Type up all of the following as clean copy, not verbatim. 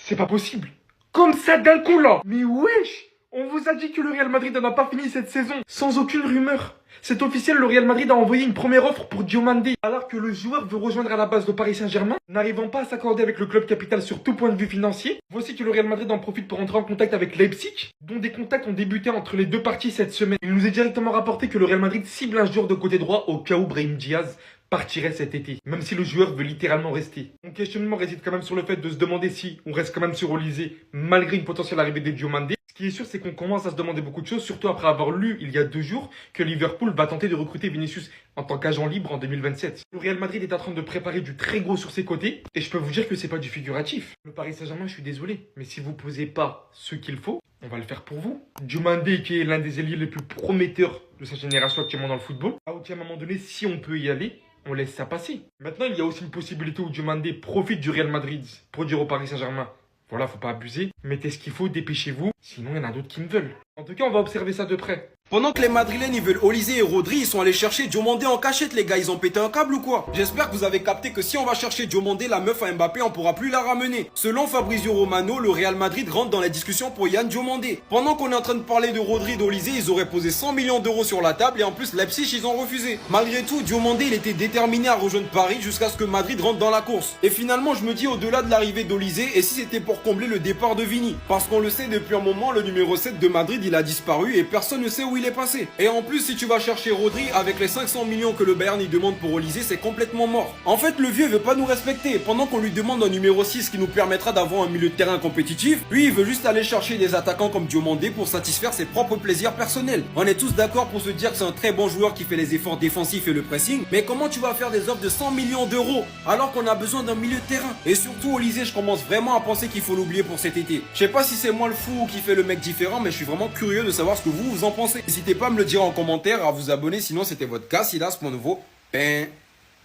C'est pas possible. Comme ça d'un coup là. Mais wesh, on vous a dit que le Real Madrid n'a pas fini cette saison sans aucune rumeur. C'est officiel, le Real Madrid a envoyé une première offre pour Diomandé, alors que le joueur veut rejoindre à la base le Paris Saint-Germain, n'arrivant pas à s'accorder avec le club capital sur tout point de vue financier. Voici que le Real Madrid en profite pour entrer en contact avec Leipzig, dont des contacts ont débuté entre les deux parties cette semaine. Il nous est directement rapporté que le Real Madrid cible un joueur de côté droit au cas où Brahim Diaz partirait cet été, même si le joueur veut littéralement rester. Mon questionnement réside quand même sur le fait de se demander si on reste quand même sur Olysée, malgré une potentielle arrivée de Diomandé. Ce qui est sûr, c'est qu'on commence à se demander beaucoup de choses, surtout après avoir lu il y a 2 jours que Liverpool va tenter de recruter Vinicius en tant qu'agent libre en 2027. Le Real Madrid est en train de préparer du très gros sur ses côtés, et je peux vous dire que c'est pas du figuratif. Le Paris Saint-Germain, je suis désolé, mais si vous posez pas ce qu'il faut, on va le faire pour vous. Diomandé, qui est l'un des ailiers les plus prometteurs de sa génération actuellement dans le football, a aussi à un moment donné, si on peut y aller, on laisse ça passer. Maintenant, il y a aussi une possibilité où Diomandé profite du Real Madrid pour dire au Paris Saint-Germain, voilà, faut pas abuser, mettez ce qu'il faut, dépêchez-vous, sinon il y en a d'autres qui me veulent. En tout cas, on va observer ça de près. Pendant que les Madrilènes ils veulent Olysée et Rodri, ils sont allés chercher Diomandé en cachette les gars, ils ont pété un câble ou quoi? J'espère que vous avez capté que si on va chercher Diomandé, la meuf à Mbappé, on pourra plus la ramener. Selon Fabrizio Romano, le Real Madrid rentre dans les discussions pour Yann Diomandé. Pendant qu'on est en train de parler de Rodri et d'Olysée, ils auraient posé 100 millions d'euros sur la table et en plus Leipzig ils ont refusé. Malgré tout, Diomandé il était déterminé à rejoindre Paris jusqu'à ce que Madrid rentre dans la course. Et finalement je me dis au-delà de l'arrivée d'Olysée, et si c'était pour combler le départ de Vini? Parce qu'on le sait depuis un moment, le numéro 7 de Madrid il a disparu et personne ne sait où il est passé. Et en plus, si tu vas chercher Rodri, avec les 500 millions que le Bayern il demande pour Olysée, c'est complètement mort. En fait, le vieux veut pas nous respecter. Pendant qu'on lui demande un numéro 6 qui nous permettra d'avoir un milieu de terrain compétitif, lui il veut juste aller chercher des attaquants comme Diomandé pour satisfaire ses propres plaisirs personnels. On est tous d'accord pour se dire que c'est un très bon joueur qui fait les efforts défensifs et le pressing, mais comment tu vas faire des offres de 100 millions d'euros alors qu'on a besoin d'un milieu de terrain? Et surtout Olysée, je commence vraiment à penser qu'il faut l'oublier pour cet été. Je sais pas si c'est moi le fou qui fait le mec différent, mais je suis vraiment curieux de savoir ce que vous en pensez. N'hésitez pas à me le dire en commentaire, à vous abonner, sinon c'était votre Casillas pour nouveau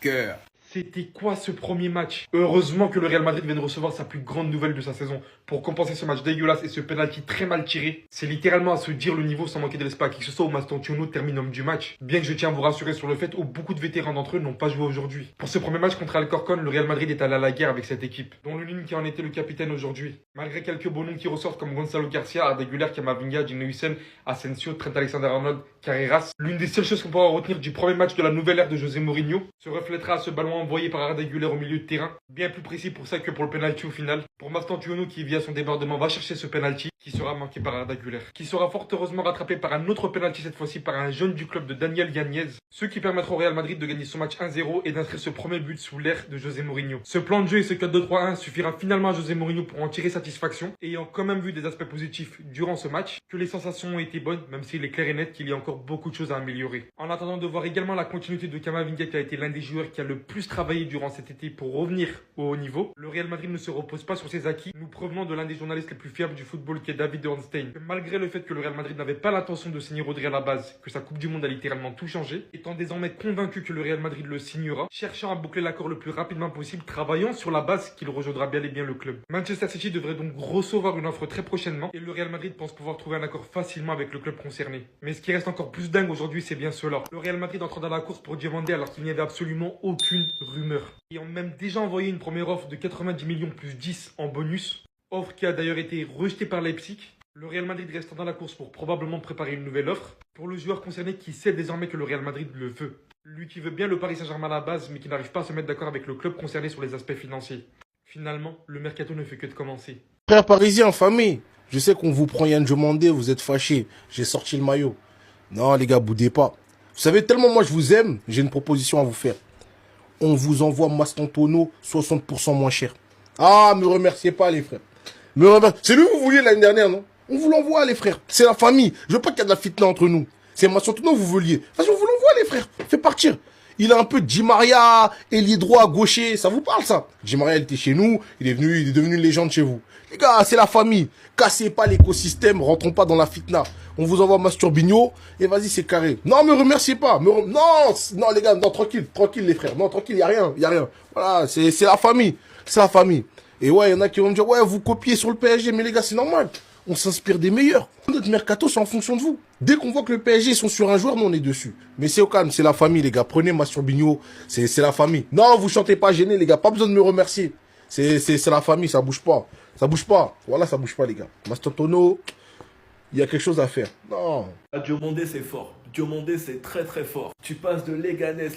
cœur. C'était quoi ce premier match? Heureusement que le Real Madrid vient de recevoir sa plus grande nouvelle de sa saison. Pour compenser ce match dégueulasse et ce penalty très mal tiré, c'est littéralement à se dire le niveau sans manquer de respect à qui que ce soit où Mastantuono termine homme du match. Bien que je tiens à vous rassurer sur le fait où beaucoup de vétérans d'entre eux n'ont pas joué aujourd'hui. Pour ce premier match contre Alcorcon, le Real Madrid est allé à la guerre avec cette équipe, dont l'une qui en était le capitaine aujourd'hui. Malgré quelques beaux noms qui ressortent comme Gonzalo Garcia, Arda Güler, Camavinga, Gino Hussein, Asensio, Trent Alexander-Arnold, Carreras, l'une des seules choses qu'on pourra retenir du premier match de la nouvelle ère de José Mourinho se reflètera à ce ballon envoyé par Arda Güler au milieu de terrain, bien plus précis pour ça que pour le penalty au final. Pour Mastantuono qui via son débordement va chercher ce penalty qui sera manqué par Arda Güler, qui sera fort heureusement rattrapé par un autre penalty cette fois-ci par un jeune du club de Daniel Yanez, ce qui permettra au Real Madrid de gagner son match 1-0 et d'inscrire ce premier but sous l'ère de José Mourinho. Ce plan de jeu et ce 4-2-3-1 suffira finalement à José Mourinho pour en tirer satisfaction, ayant quand même vu des aspects positifs durant ce match, que les sensations ont été bonnes, même s'il est clair et net qu'il y a encore beaucoup de choses à améliorer. En attendant de voir également la continuité de Camavinga qui a été l'un des joueurs qui a le plus travaillé durant cet été pour revenir au haut niveau, le Real Madrid ne se repose pas sur ses acquis, nous provenons de l'un des journalistes les plus fiables du football qui est David Ornstein. Malgré le fait que le Real Madrid n'avait pas l'intention de signer Rodri à la base, que sa Coupe du Monde a littéralement tout changé, étant désormais convaincu que le Real Madrid le signera, cherchant à boucler l'accord le plus rapidement possible, travaillant sur la base qu'il rejoindra bien et bien le club. Manchester City devrait donc recevoir une offre très prochainement et le Real Madrid pense pouvoir trouver un accord facilement avec le club concerné. Mais ce qui reste encore plus dingue aujourd'hui, c'est bien cela. Le Real Madrid entrant dans la course pour Diomandé alors qu'il n'y avait absolument aucune rumeur. Et ont même déjà envoyé une première offre de 90 millions plus 10 en bonus, offre qui a d'ailleurs été rejetée par Leipzig. Le Real Madrid restant dans la course pour probablement préparer une nouvelle offre pour le joueur concerné qui sait désormais que le Real Madrid le veut. Lui qui veut bien le Paris Saint-Germain à la base mais qui n'arrive pas à se mettre d'accord avec le club concerné sur les aspects financiers. Finalement, le mercato ne fait que de commencer. Frères parisiens, famille, je sais qu'on vous prend Yann Diomandé, vous êtes fâchés. J'ai sorti le maillot. Non les gars, boudez pas. Vous savez tellement moi je vous aime, j'ai une proposition à vous faire. On vous envoie Mastantuono 60% moins cher. Ah, me remerciez pas les frères. C'est lui que vous vouliez l'année dernière, non? On vous l'envoie les frères. C'est la famille. Je veux pas qu'il y ait de la fitna entre nous. C'est Mastantuono que vous vouliez. Vas-y, on vous l'envoie les frères. Fais partir. Il a un peu Di Maria, ailier droit, gaucher. Ça vous parle ça? Di Maria il était chez nous, il est devenu une légende chez vous. Les gars, c'est la famille. Cassez pas l'écosystème, rentrons pas dans la fitna. On vous envoie Masturbino et vas-y, c'est carré. Non, me remerciez pas. Non, les gars, non, tranquille les frères. Non, tranquille, y a rien. Voilà, c'est la famille. C'est la famille. Et ouais, il y en a qui vont me dire, ouais, vous copiez sur le PSG, mais les gars, c'est normal. On s'inspire des meilleurs. Notre mercato, c'est en fonction de vous. Dès qu'on voit que le PSG sont sur un joueur, nous, on est dessus. Mais c'est au calme, c'est la famille, les gars. Prenez Masturbino, c'est la famille. Non, vous chantez pas gêné, les gars. Pas besoin de me remercier. C'est la famille, ça bouge pas. Ça bouge pas. Voilà, ça bouge pas, les gars. Mastantuono, il y a quelque chose à faire. Non. Diomandé, c'est fort. Diomandé, c'est très très fort. Tu passes de Leganés,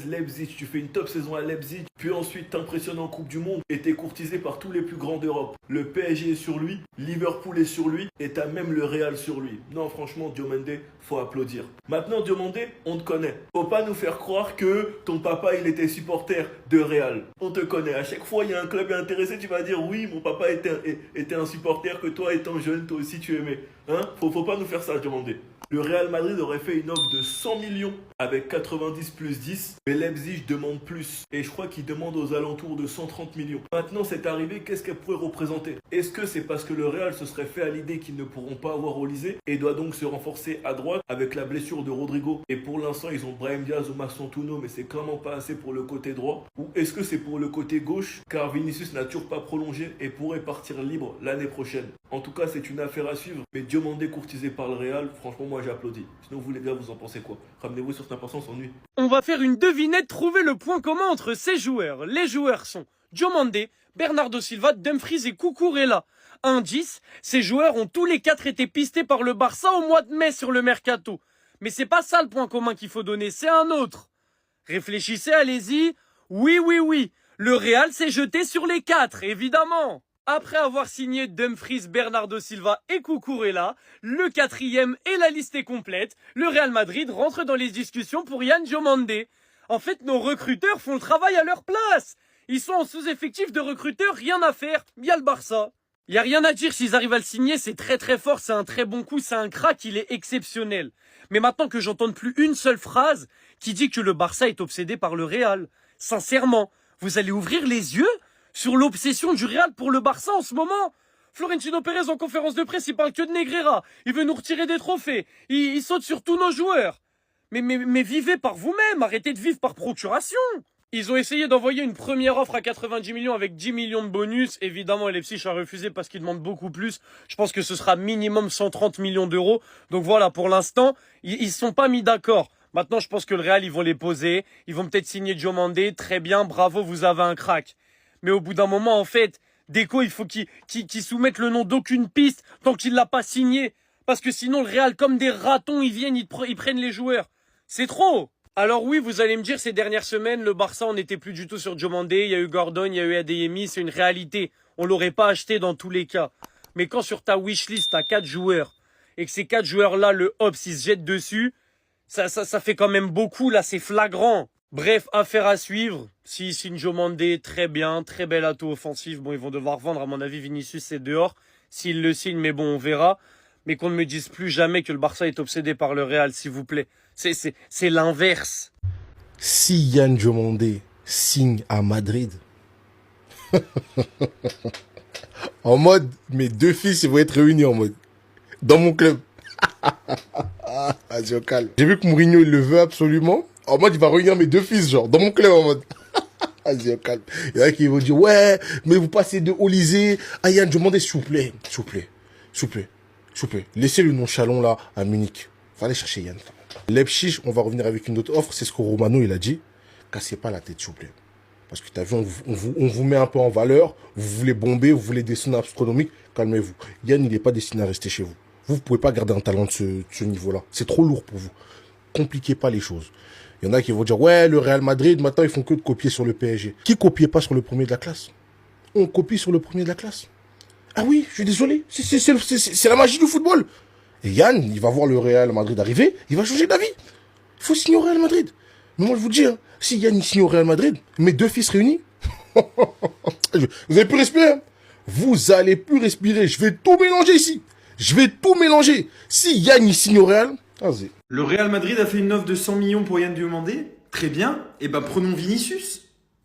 Leipzig, tu fais une top saison à Leipzig, puis ensuite t'impressionnes en Coupe du Monde et t'es courtisé par tous les plus grands d'Europe. Le PSG est sur lui, Liverpool est sur lui et t'as même le Real sur lui. Non, franchement, Diomandé, faut applaudir. Maintenant, Diomandé, on te connaît. Faut pas nous faire croire que ton papa, il était supporter de Real. On te connaît. À chaque fois, il y a un club intéressé, tu vas dire oui, mon papa était un supporter que toi, étant jeune, toi aussi tu aimais. Hein? Faut pas nous faire ça, Diomandé. Le Real Madrid aurait fait une offre de 100 millions avec 90 plus 10, mais Leipzig demande plus. Et je crois qu'il demande aux alentours de 130 millions. Maintenant, cette arrivée, qu'est-ce qu'elle pourrait représenter? Est-ce que c'est parce que le Real se serait fait à l'idée qu'ils ne pourront pas avoir Olysée et doit donc se renforcer à droite avec la blessure de Rodrigo? Et pour l'instant, ils ont Brahim Diaz ou Mastantuono, mais c'est clairement pas assez pour le côté droit. Ou est-ce que c'est pour le côté gauche, car Vinicius n'a toujours pas prolongé et pourrait partir libre l'année prochaine? En tout cas, c'est une affaire à suivre. Mais Diomandé courtisé par le Real, franchement, moi j'applaudis. Sinon, vous les gars, vous en pensez quoi? Ramenez-vous sur 5%, on s'ennuie. On va faire une devinette, trouver le point commun entre ces joueurs. Les joueurs sont Diomandé, Bernardo Silva, Dumfries et Cucurella. Indice, ces joueurs ont tous les 4 été pistés par le Barça au mois de mai sur le mercato. Mais c'est pas ça le point commun qu'il faut donner, c'est un autre. Réfléchissez, allez-y. Oui. Le Real s'est jeté sur les 4, évidemment. Après avoir signé Dumfries, Bernardo Silva et Cucurella, le 4e et la liste est complète, le Real Madrid rentre dans les discussions pour Yann Diomandé. En fait, nos recruteurs font le travail à leur place. Ils sont en sous-effectif de recruteurs, rien à faire, il y a le Barça. Il n'y a rien à dire, s'ils arrivent à le signer, c'est très très fort, c'est un très bon coup, c'est un crack, il est exceptionnel. Mais maintenant que j'entende plus une seule phrase qui dit que le Barça est obsédé par le Real, sincèrement, vous allez ouvrir les yeux sur l'obsession du Real pour le Barça en ce moment? Florentino Pérez en conférence de presse, il parle que de Negreira. Il veut nous retirer des trophées. Il saute sur tous nos joueurs. Mais vivez par vous-même, arrêtez de vivre par procuration. Ils ont essayé d'envoyer une première offre à 90 millions avec 10 millions de bonus. Évidemment, Leipzig a refusé parce qu'ils demandent beaucoup plus. Je pense que ce sera minimum 130 millions d'euros. Donc voilà, pour l'instant, ils ne sont pas mis d'accord. Maintenant, je pense que le Real, ils vont les poser. Ils vont peut-être signer Diomandé. Très bien, bravo, vous avez un crack. Mais au bout d'un moment, en fait, Deco, il faut qu'il soumette le nom d'aucune piste tant qu'il l'a pas signé. Parce que sinon, le Real, comme des ratons, ils viennent, ils prennent les joueurs. C'est trop. Alors oui, vous allez me dire, ces dernières semaines, le Barça, on n'était plus du tout sur Diomandé. Il y a eu Gordon, il y a eu Adeyemi, c'est une réalité. On l'aurait pas acheté dans tous les cas. Mais quand sur ta wishlist, t'as 4 joueurs, et que ces 4 joueurs-là, le Hops, ils se jettent dessus, ça fait quand même beaucoup, là, c'est flagrant. Bref, affaire à suivre. S'ils signent Diomandé, très bien, très bel atout offensif. Bon, ils vont devoir vendre, à mon avis, Vinicius, c'est dehors. S'ils le signent, mais bon, on verra. Mais qu'on ne me dise plus jamais que le Barça est obsédé par le Real, s'il vous plaît. C'est l'inverse. Si Yann Diomandé signe à Madrid, en mode, mes 2 fils, ils vont être réunis en mode, dans mon club. Vas-y, au calme. J'ai vu que Mourinho, il le veut absolument. En mode, il va réunir mes 2 fils, genre, dans mon club, en mode. Vas-y, au calme. Il y en a qui vont dire, ouais, mais vous passez de Olysée à Yann Diomandé, s'il vous plaît. Laissez le nonchalant, là, à Munich. Fallait chercher Yann. Leipzig, on va revenir avec une autre offre. C'est ce que Romano, il a dit. Cassez pas la tête, s'il vous plaît. Parce que t'as vu, on vous met un peu en valeur. Vous voulez bomber, vous voulez des sommes astronomiques. Calmez-vous. Yann, il n'est pas destiné à rester chez vous. Vous ne pouvez pas garder un talent de ce niveau-là. C'est trop lourd pour vous. Compliquez pas les choses. Il y en a qui vont dire, ouais, le Real Madrid, maintenant, ils font que de copier sur le PSG. Qui copiait pas sur le premier de la classe? On copie sur le premier de la classe. Ah oui, je suis désolé. C'est la magie du football. Et Yann, il va voir le Real Madrid arriver, il va changer d'avis. Il faut signer au Real Madrid. Mais moi, je vous dis, hein, si Yann il signe au Real Madrid, mes 2 fils réunis, vous n'allez plus respirer. Hein. Vous allez plus respirer. Je vais tout mélanger ici. Si Yann il signe au Real, vas-y. Le Real Madrid a fait une offre de 100 millions pour Yann Diomandé. Très bien. Et ben prenons Vinicius.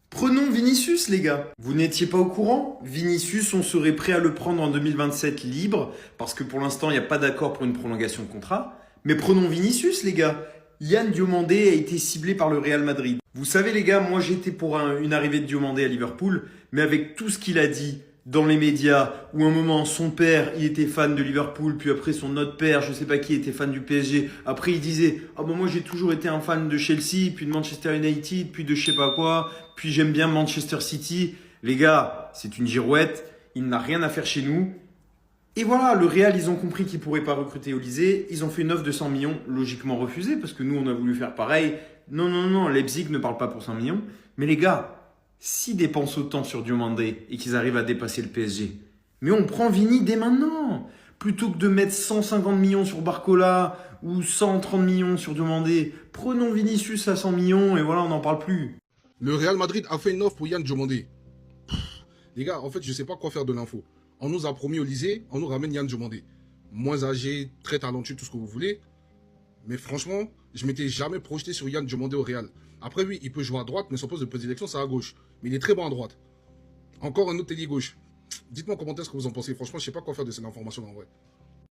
Prenons Vinicius, les gars. Vous n'étiez pas au courant? Vinicius, on serait prêt à le prendre en 2027 libre, parce que pour l'instant, il n'y a pas d'accord pour une prolongation de contrat. Mais prenons Vinicius, les gars. Yann Diomandé a été ciblé par le Real Madrid. Vous savez, les gars, moi j'étais pour une arrivée de Diomandé à Liverpool, mais avec tout ce qu'il a dit dans les médias, où à un moment son père il était fan de Liverpool, puis après son autre père, je sais pas qui, était fan du PSG. Après il disait ah ben moi j'ai toujours été un fan de Chelsea, puis de Manchester United, puis de je sais pas quoi, puis j'aime bien Manchester City. Les gars, c'est une girouette, il n'a rien à faire chez nous. Et voilà, le Real, ils ont compris qu'ils ne pourraient pas recruter Olysée. Ils ont fait une offre de 100 millions, logiquement refusée, parce que nous, on a voulu faire pareil. Non, non, non, Leipzig ne parle pas pour 100 millions. Mais les gars, s'ils dépensent autant sur Diomandé et qu'ils arrivent à dépasser le PSG, mais on prend Vini dès maintenant. Plutôt que de mettre 150 millions sur Barcola ou 130 millions sur Diomandé, prenons Vinicius à 100 millions et voilà, on n'en parle plus. Le Real Madrid a fait une offre pour Yann Diomandé. Les gars, en fait, je sais pas quoi faire de l'info. On nous a promis Olysée, on nous ramène Yann Diomandé. Moins âgé, très talentueux, tout ce que vous voulez. Mais franchement, je m'étais jamais projeté sur Yann Diomandé au Real. Après, oui, il peut jouer à droite, mais son poste de prédilection, c'est à gauche. Mais il est très bon à droite. Encore un autre ailier gauche. Dites-moi en commentaire ce que vous en pensez. Franchement, je sais pas quoi faire de cette information en vrai.